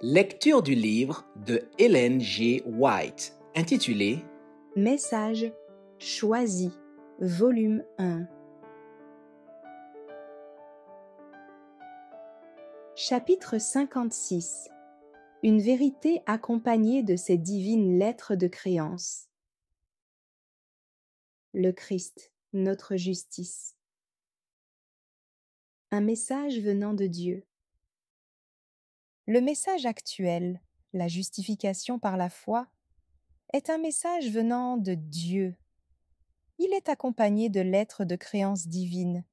Lecture du livre de Ellen G. White, intitulé Message choisi, volume 1. Chapitre 56. Une vérité accompagnée de ses divines lettres de créance. Le Christ, notre justice. Un message venant de Dieu. Le message actuel, la justification par la foi, est un message venant de Dieu. Il est accompagné de lettres de créance divines.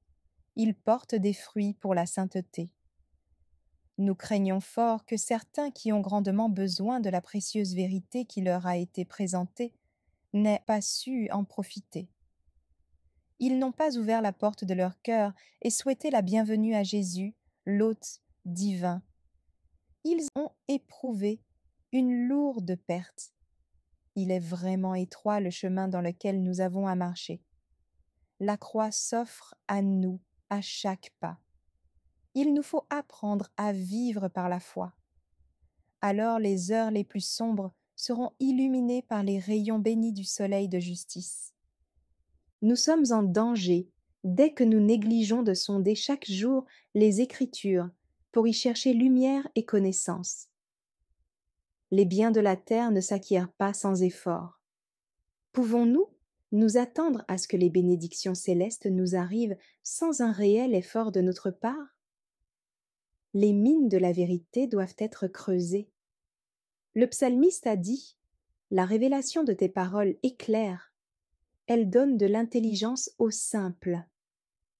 Il porte des fruits pour la sainteté. Nous craignons fort que certains qui ont grandement besoin de la précieuse vérité qui leur a été présentée n'aient pas su en profiter. Ils n'ont pas ouvert la porte de leur cœur et souhaité la bienvenue à Jésus, l'hôte divin. Ils ont éprouvé une lourde perte. Il est vraiment étroit le chemin dans lequel nous avons à marcher. La croix s'offre à nous à chaque pas. Il nous faut apprendre à vivre par la foi. Alors les heures les plus sombres seront illuminées par les rayons bénis du soleil de justice. Nous sommes en danger dès que nous négligeons de sonder chaque jour les Écritures pour y chercher lumière et connaissance. Les biens de la terre ne s'acquièrent pas sans effort. Pouvons-nous nous attendre à ce que les bénédictions célestes nous arrivent sans un réel effort de notre part? Les mines de la vérité doivent être creusées. Le psalmiste a dit « La révélation de tes paroles est claire. Elle donne de l'intelligence aux simples. »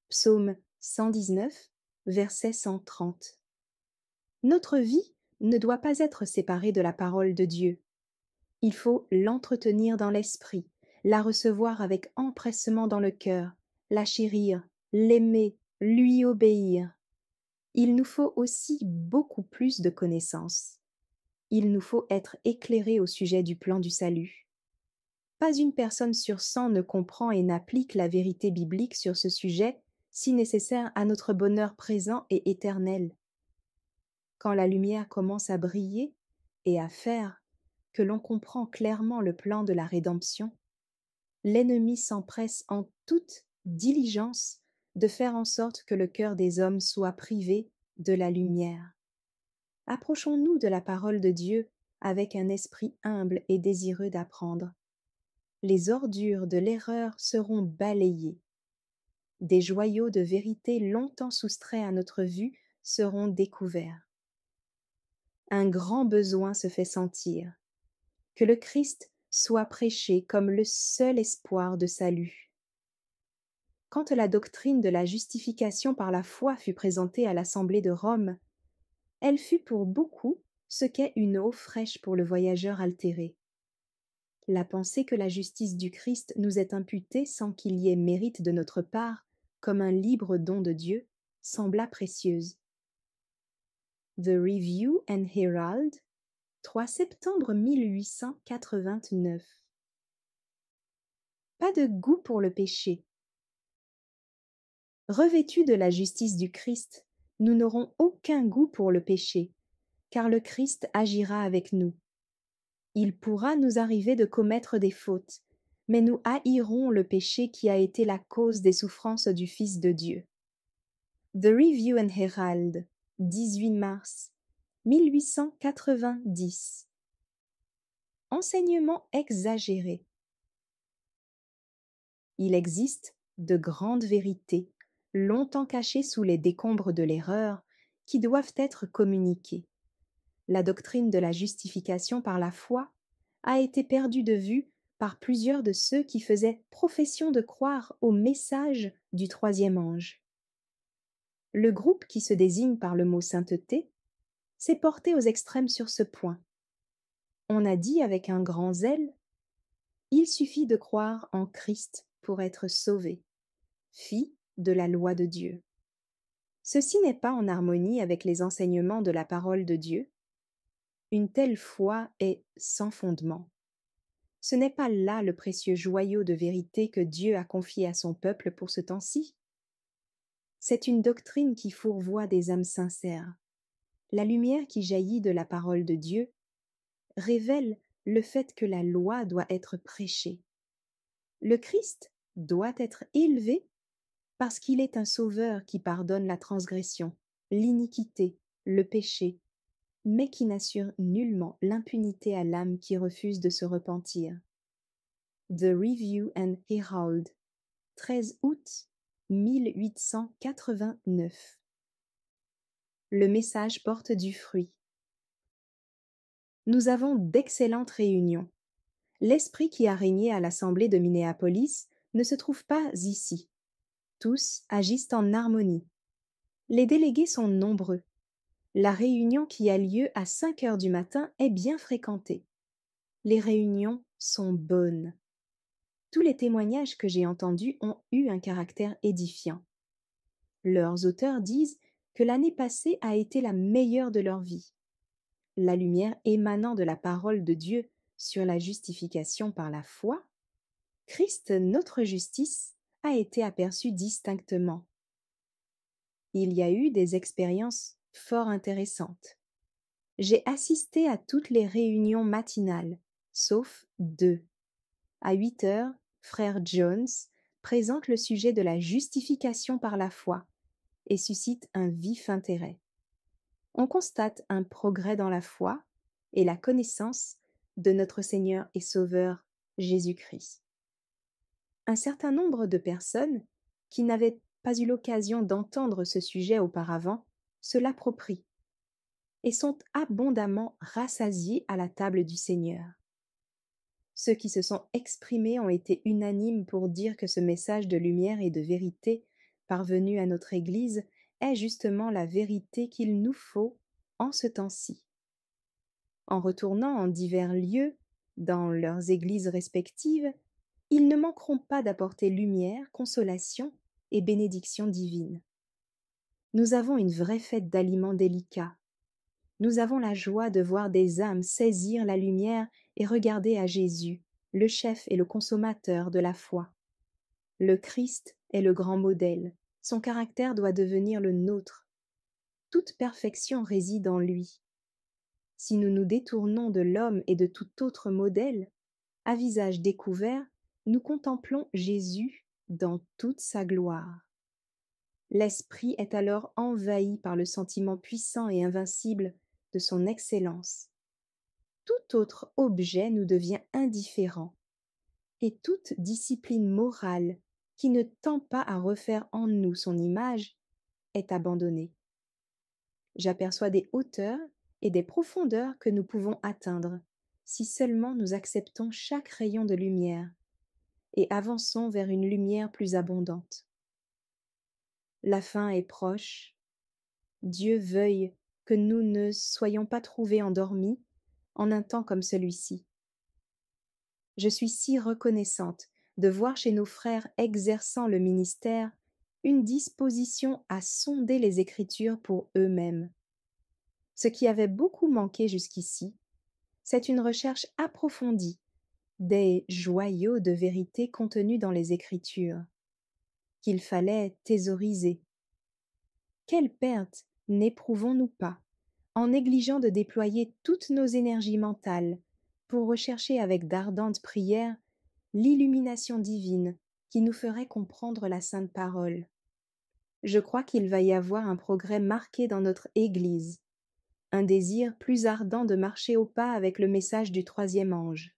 Psaume 119, verset 130. Notre vie ne doit pas être séparée de la parole de Dieu. Il faut l'entretenir dans l'esprit, la recevoir avec empressement dans le cœur, la chérir, l'aimer, lui obéir. Il nous faut aussi beaucoup plus de connaissances. Il nous faut être éclairés au sujet du plan du salut. Pas une personne sur 100 ne comprend et n'applique la vérité biblique sur ce sujet, si nécessaire à notre bonheur présent et éternel. Quand la lumière commence à briller et à faire que l'on comprend clairement le plan de la rédemption, l'ennemi s'empresse en toute diligence de faire en sorte que le cœur des hommes soit privé de la lumière. Approchons-nous de la parole de Dieu avec un esprit humble et désireux d'apprendre. Les ordures de l'erreur seront balayées. Des joyaux de vérité longtemps soustraits à notre vue seront découverts. Un grand besoin se fait sentir, que le Christ soit prêché comme le seul espoir de salut. Quand la doctrine de la justification par la foi fut présentée à l'Assemblée de Rome, elle fut pour beaucoup ce qu'est une eau fraîche pour le voyageur altéré. La pensée que la justice du Christ nous est imputée sans qu'il y ait mérite de notre part, comme un libre don de Dieu, sembla précieuse. The Review and Herald, 3 septembre 1889. Pas de goût pour le péché. Revêtus de la justice du Christ, nous n'aurons aucun goût pour le péché, car le Christ agira avec nous. Il pourra nous arriver de commettre des fautes, mais nous haïrons le péché qui a été la cause des souffrances du Fils de Dieu. The Review and Herald, 18 mars 1890. Enseignement exagéré. Il existe de grandes vérités, longtemps cachées sous les décombres de l'erreur, qui doivent être communiquées. La doctrine de la justification par la foi a été perdue de vue par plusieurs de ceux qui faisaient profession de croire au message du troisième ange. Le groupe qui se désigne par le mot sainteté s'est porté aux extrêmes sur ce point. On a dit avec un grand zèle « Il suffit de croire en Christ pour être sauvé, fille de la loi de Dieu ». Ceci n'est pas en harmonie avec les enseignements de la parole de Dieu. Une telle foi est sans fondement. Ce n'est pas là le précieux joyau de vérité que Dieu a confié à son peuple pour ce temps-ci. C'est une doctrine qui fourvoie des âmes sincères. La lumière qui jaillit de la parole de Dieu révèle le fait que la loi doit être prêchée. Le Christ doit être élevé parce qu'il est un sauveur qui pardonne la transgression, l'iniquité, le péché, mais qui n'assure nullement l'impunité à l'âme qui refuse de se repentir. The Review and Herald, 13 août 1889. Le message porte du fruit. Nous avons d'excellentes réunions. L'esprit qui a régné à l'Assemblée de Minneapolis ne se trouve pas ici. Tous agissent en harmonie. Les délégués sont nombreux. La réunion qui a lieu à 5 heures du matin est bien fréquentée. Les réunions sont bonnes. Tous les témoignages que j'ai entendus ont eu un caractère édifiant. Leurs auteurs disent que l'année passée a été la meilleure de leur vie. La lumière émanant de la parole de Dieu sur la justification par la foi, Christ, notre justice, a été aperçue distinctement. Il y a eu des expériences fort intéressantes. J'ai assisté à toutes les réunions matinales, sauf 2. À 8 heures, frère Jones présente le sujet de la justification par la foi et suscite un vif intérêt. On constate un progrès dans la foi et la connaissance de notre Seigneur et Sauveur Jésus-Christ. Un certain nombre de personnes qui n'avaient pas eu l'occasion d'entendre ce sujet auparavant se l'approprient et sont abondamment rassasiés à la table du Seigneur. Ceux qui se sont exprimés ont été unanimes pour dire que ce message de lumière et de vérité parvenu à notre Église est justement la vérité qu'il nous faut en ce temps-ci. En retournant en divers lieux, dans leurs églises respectives, ils ne manqueront pas d'apporter lumière, consolation et bénédiction divine. Nous avons une vraie fête d'aliments délicats. Nous avons la joie de voir des âmes saisir la lumière et regarder à Jésus, le chef et le consommateur de la foi. Le Christ est le grand modèle, son caractère doit devenir le nôtre. Toute perfection réside en lui. Si nous nous détournons de l'homme et de tout autre modèle, à visage découvert, nous contemplons Jésus dans toute sa gloire. L'esprit est alors envahi par le sentiment puissant et invincible de son excellence. Tout autre objet nous devient indifférent, et toute discipline morale qui ne tend pas à refaire en nous son image est abandonnée. J'aperçois des hauteurs et des profondeurs que nous pouvons atteindre, si seulement nous acceptons chaque rayon de lumière et avançons vers une lumière plus abondante. La fin est proche. Dieu veuille que nous ne soyons pas trouvés endormis en un temps comme celui-ci. Je suis si reconnaissante de voir chez nos frères exerçant le ministère une disposition à sonder les Écritures pour eux-mêmes. Ce qui avait beaucoup manqué jusqu'ici, c'est une recherche approfondie des joyaux de vérité contenus dans les Écritures, qu'il fallait thésauriser. Quelle perte n'éprouvons-nous pas en négligeant de déployer toutes nos énergies mentales pour rechercher avec d'ardentes prières l'illumination divine qui nous ferait comprendre la Sainte Parole. Je crois qu'il va y avoir un progrès marqué dans notre Église, un désir plus ardent de marcher au pas avec le message du troisième ange.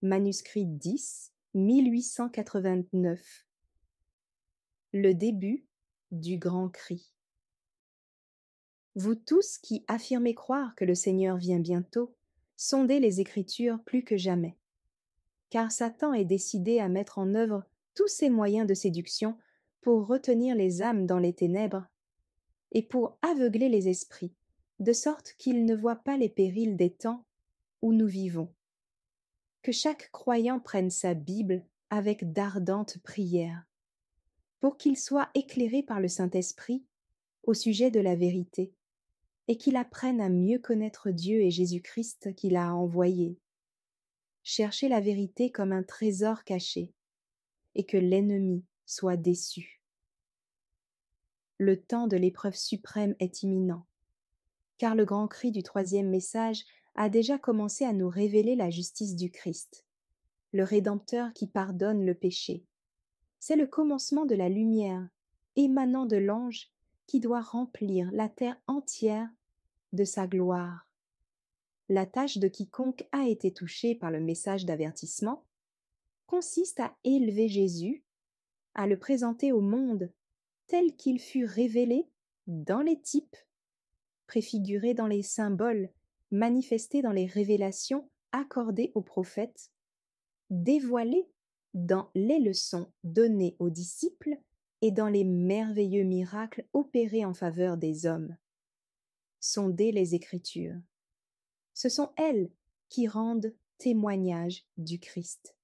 Manuscrit 10, 1889. Le début du grand cri. Vous tous qui affirmez croire que le Seigneur vient bientôt, sondez les Écritures plus que jamais. Car Satan est décidé à mettre en œuvre tous ses moyens de séduction pour retenir les âmes dans les ténèbres et pour aveugler les esprits, de sorte qu'ils ne voient pas les périls des temps où nous vivons. Que chaque croyant prenne sa Bible avec d'ardentes prières, pour qu'il soit éclairé par le Saint-Esprit au sujet de la vérité, et qu'il apprenne à mieux connaître Dieu et Jésus-Christ qu'il a envoyé. Cherchez la vérité comme un trésor caché, et que l'ennemi soit déçu. Le temps de l'épreuve suprême est imminent. car le grand cri du troisième message a déjà commencé à nous révéler la justice du Christ, le Rédempteur qui pardonne le péché. C'est le commencement de la lumière, émanant de l'ange, qui doit remplir la terre entière de sa gloire. La tâche de quiconque a été touché par le message d'avertissement consiste à élever Jésus, à le présenter au monde tel qu'il fut révélé dans les types, préfiguré dans les symboles, manifesté dans les révélations accordées aux prophètes, dévoilé dans les leçons données aux disciples et dans les merveilleux miracles opérés en faveur des hommes. Sondez les Écritures. Ce sont elles qui rendent témoignage du Christ.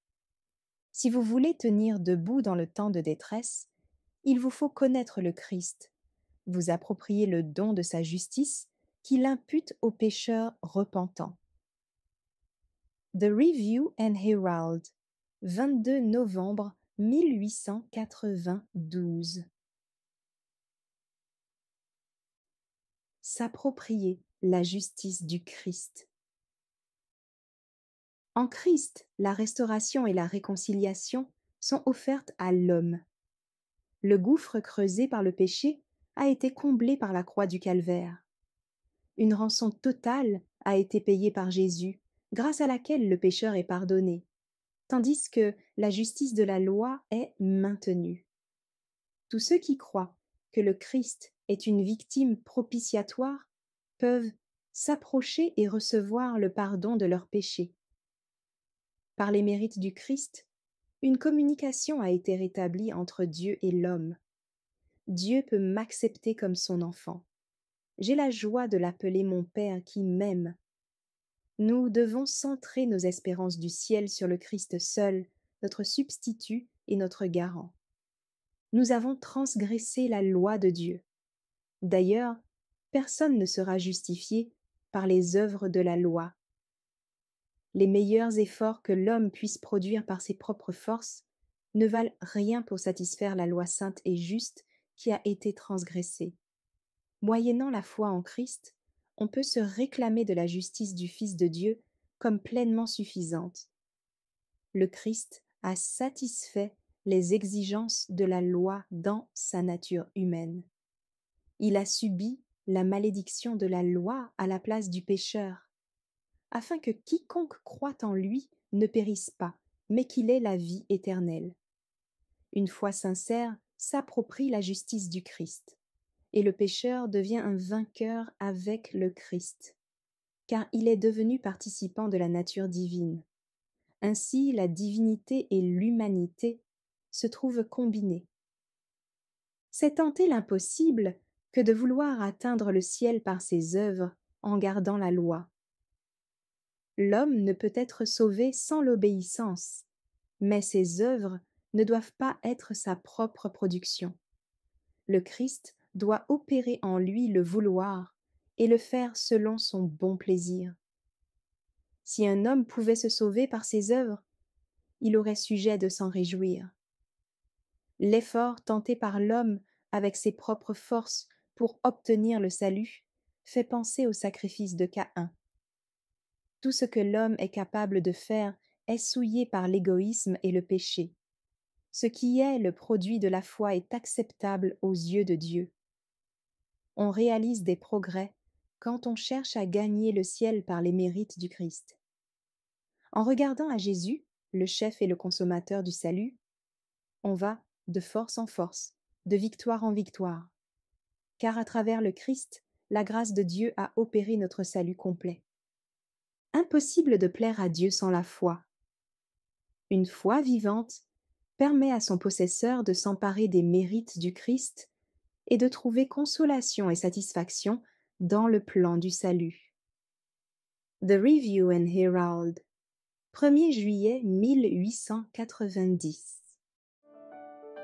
Si vous voulez tenir debout dans le temps de détresse, il vous faut connaître le Christ, vous approprier le don de sa justice qu'il impute aux pécheurs repentants. The Review and Herald, 22 novembre 1892. S'approprier la justice du Christ. En Christ, la restauration et la réconciliation sont offertes à l'homme. Le gouffre creusé par le péché a été comblé par la croix du Calvaire. Une rançon totale a été payée par Jésus, grâce à laquelle le pécheur est pardonné, tandis que la justice de la loi est maintenue. Tous ceux qui croient que le Christ est une victime propitiatoire peuvent s'approcher et recevoir le pardon de leurs péchés. Par les mérites du Christ, une communication a été rétablie entre Dieu et l'homme. Dieu peut m'accepter comme son enfant. J'ai la joie de l'appeler mon Père qui m'aime. Nous devons centrer nos espérances du ciel sur le Christ seul, notre substitut et notre garant. Nous avons transgressé la loi de Dieu. D'ailleurs, personne ne sera justifié par les œuvres de la loi. Les meilleurs efforts que l'homme puisse produire par ses propres forces ne valent rien pour satisfaire la loi sainte et juste qui a été transgressée. Moyennant la foi en Christ, on peut se réclamer de la justice du Fils de Dieu comme pleinement suffisante. Le Christ a satisfait les exigences de la loi dans sa nature humaine. Il a subi la malédiction de la loi à la place du pécheur, afin que quiconque croit en lui ne périsse pas, mais qu'il ait la vie éternelle. Une foi sincère s'approprie la justice du Christ, et le pécheur devient un vainqueur avec le Christ, car il est devenu participant de la nature divine. Ainsi, la divinité et l'humanité se trouvent combinées. C'est tenter l'impossible que de vouloir atteindre le ciel par ses œuvres en gardant la loi. L'homme ne peut être sauvé sans l'obéissance, mais ses œuvres ne doivent pas être sa propre production. Le Christ doit opérer en lui le vouloir et le faire selon son bon plaisir. Si un homme pouvait se sauver par ses œuvres, il aurait sujet de s'en réjouir. L'effort tenté par l'homme avec ses propres forces pour obtenir le salut fait penser au sacrifice de Caïn. Tout ce que l'homme est capable de faire est souillé par l'égoïsme et le péché. Ce qui est le produit de la foi est acceptable aux yeux de Dieu. On réalise des progrès quand on cherche à gagner le ciel par les mérites du Christ. En regardant à Jésus, le chef et le consommateur du salut, on va de force en force, de victoire en victoire, car à travers le Christ, la grâce de Dieu a opéré notre salut complet. Impossible de plaire à Dieu sans la foi. Une foi vivante permet à son possesseur de s'emparer des mérites du Christ et de trouver consolation et satisfaction dans le plan du salut. The Review and Herald, 1er juillet 1890.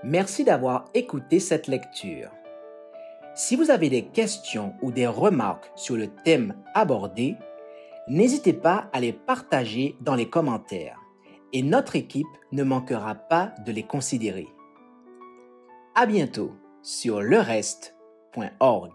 Merci d'avoir écouté cette lecture. Si vous avez des questions ou des remarques sur le thème abordé, n'hésitez pas à les partager dans les commentaires et notre équipe ne manquera pas de les considérer. À bientôt sur lereste.org.